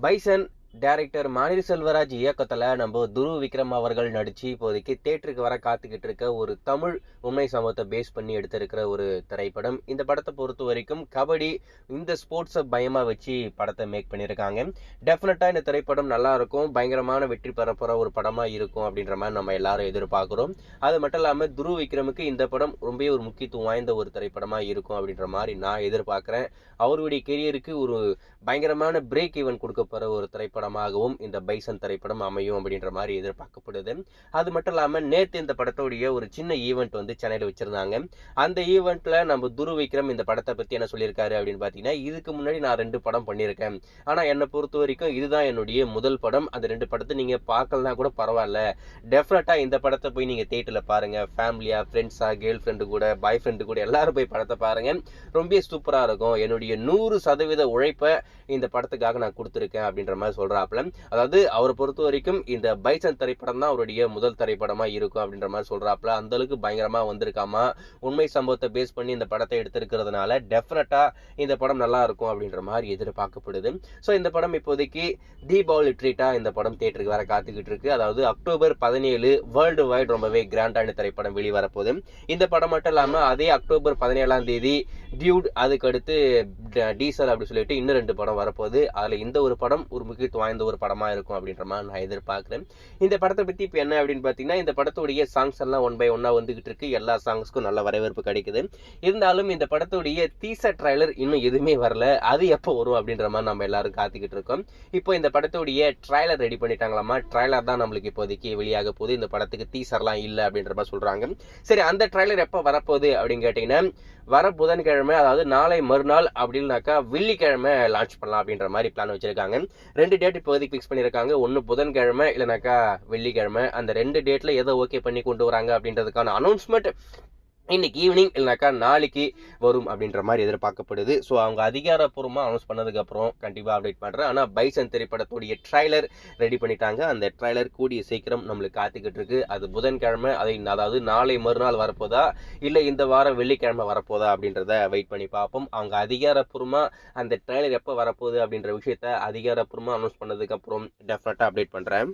Bison director மானிர Selvaraj இயக்கத்துல நம்ம துருவ் விக்ரம் அவர்கள் நடிச்சு இப்போதைக்கு தியேட்டருக்கு வர காத்துக்கிட்டு இருக்க ஒரு தமிழ் உண்மை சம்பவத்தை பேஸ் பண்ணி எடுத்திருக்கிற ஒரு திரைப்படம். இந்த படத்தை பொறுத்த வரைக்கும் கபடி இந்த ஸ்போர்ட்ஸை பயமா வச்சு படத்தை மேக் பண்ணியிருக்காங்க. டெஃபினட்டா இந்த திரைப்படம் நல்லா இருக்கும், பயங்கரமான வெற்றி பெற போற ஒரு படமா இருக்கும் அப்படின்ற மாதிரி நம்ம எல்லாரும் எதிர்பார்க்கிறோம். அது மட்டும் இல்லாம துருவ் விக்ரமுக்கு இந்த படம் ரொம்ப ஒரு முக்கியத்துவம் வாய்ந்த ஒரு திரைப்படமா இருக்கும் அப்படின்ற மாதிரி நான் எதிர்பார்க்கிறேன். அவருடைய கெரியருக்கு ஒரு பயங்கரமான பிரேக் ஈவன் கொடுக்க போற ஒரு திரைப்படமாகவும் இந்த பைசன் திரைப்படம் அமையும் அப்படின்ற மாதிரி எதிர்பார்க்கப்படுது. அது மட்டும் இல்லாம நேத்து இந்த படத்தோடைய ஒரு சின்ன ஈவெண்ட் வந்து சென்னையில வச்சிருந்தாங்க. அந்த ஈவெண்ட்ல நம்ம துருவ் விக்ரம் இந்த படத்தை பத்தி என்ன சொல்லியிருக்காரு அப்படின்னு பாத்தீங்கன்னா, இதுக்கு முன்னாடி நான் 2 படம் பண்ணியிருக்கேன், ஆனா என்னை பொறுத்த வரைக்கும் இதுதான் என்னுடைய முதல் படம். அந்த 2 படத்தை நீங்க பார்க்கலனா கூட பரவாயில்ல, டெஃபினட்டா இந்த படத்தை போய் நீங்க தியேட்டர்ல பாருங்க, ஃபேமிலியா, ஃப்ரெண்ட்ஸா, கேர்ள் ஃப்ரெண்டு கூட, பாய் ஃப்ரெண்டு கூட எல்லாரும் போய் படத்தை பாருங்க, ரொம்ப சூப்பரா இருக்கும். என்னுடைய 100% உழைப்பை இந்த படத்துக்காக நான் கொடுத்துருக்கேன் அப்படின்ற மாதிரி சொல்றாப்புல. அதாவது அவரை பொறுத்த வரைக்கும் இந்த பைசன் திரைப்படம் தான் அவருடைய முதல் திரைப்படமா இருக்கும் அப்படின்ற மாதிரி சொல்றாப்புல. அந்த அளவுக்கு பயங்கரமா வந்திருக்காமா. உண்மை சம்பவத்தை பேஸ் பண்ணி இந்த படத்தை எடுத்திருக்கிறதுனால டெஃபினட்டா இந்த படம் நல்லா இருக்கும் அப்படின்ற மாதிரி எதிர்பார்க்கப்படுது. ஸோ இந்த படம் இப்போதைக்கு தீபாவளி ட்ரீட்டா இந்த படம் தியேட்டருக்கு வர காத்துக்கிட்டு இருக்கு. அதாவது அக்டோபர் 17 வேர்ல்டு வைட் ரொம்பவே கிராண்டான திரைப்படம் வெளிவரப்போகுது. இந்த படம் மட்டும் இல்லாம அதே அக்டோபர் 17ஆம் தேதி டியூட், அதுக்கு அடுத்து டீசல் அப்படி சொல்லிட்டு இன்னும் 2 படம் வரப்போகுது. அதுல இந்த ஒரு படம் ஒரு முக்கியத்துவம் வாய்ந்த ஒரு படமா இருக்கும் அப்படின்ற மாதிரி நான் எதிர்பார்க்கிறேன். இந்த படத்தை பத்தி இப்ப என்ன அப்படின்னு பாத்தீங்கன்னா, இந்த படத்துடைய சாங்ஸ் எல்லாம் 1 by 1 வந்துகிட்டு இருக்கு. எல்லா சாங்ஸ்க்கும் நல்ல வரவேற்பு கிடைக்குது. இருந்தாலும் இந்த படத்துடைய டீசர் ட்ரைலர் இன்னும் எதுவுமே வரல. அது எப்போ வரும் அப்படின்ற மாதிரி நம்ம எல்லாரும் காத்துக்கிட்டு இருக்கோம். இப்போ இந்த படத்துடைய ட்ரைலர் ரெடி பண்ணிட்டாங்களாமா. ட்ரைலர் தான் நம்மளுக்கு இப்போதைக்கு வெளியாக போகுது. இந்த படத்துக்கு டீசர்லாம் இல்லை அப்படின்ற மாதிரி சொல்றாங்க. சரி, அந்த ட்ரைலர் எப்போ வரப்போகுது அப்படின்னு கேட்டீங்கன்னா, வர புதன்கிழமை, அதாவது நாளை மறுநாள் அப்படின்னாக்கா வெள்ளிக்கிழமை லான்ச் பண்ணலாம் அப்படின்ற மாதிரி பிளான் வச்சிருக்காங்க. 2 டேட் இப்போதைக்கு ஃபிக்ஸ் பண்ணியிருக்காங்க. ஒன்று புதன்கிழமை இல்லைனாக்கா வெள்ளிக்கிழமை. அந்த 2 டேட்ல எதை ஓகே பண்ணி கொண்டு வராங்க அப்படின்றதுக்கான அனௌன்ஸ்மெண்ட் இன்னைக்கு ஈவினிங் இல்லைனாக்கா நாளைக்கு வரும் அப்படின்ற மாதிரி எதிர்பார்க்கப்படுது. ஸோ அவங்க அதிகாரப்பூர்வமாக அனௌன்ஸ் பண்ணதுக்கு அப்புறம் கண்டிப்பாக அப்டேட் பண்ணுறேன். ஆனால் பைசன் திரைப்படத்துடைய ட்ரைலர் ரெடி பண்ணிட்டாங்க. அந்த ட்ரைலர் கூடிய சீக்கிரம் நம்மளுக்கு காத்துக்கிட்டு இருக்கு. அது புதன்கிழமை, அதாவது நாளை மறுநாள் வரப்போதா இல்லை இந்த வாரம் வெள்ளிக்கிழமை வரப்போதா அப்படின்றத வெயிட் பண்ணி பார்ப்போம். அவங்க அதிகாரப்பூர்வமாக அந்த ட்ரைலர் எப்போ வரப்போகுது அப்படின்ற விஷயத்த அதிகாரப்பூர்வமாக அனௌன்ஸ் பண்ணதுக்கு அப்புறம் டெஃபினட்டாக அப்டேட் பண்ணுறேன்.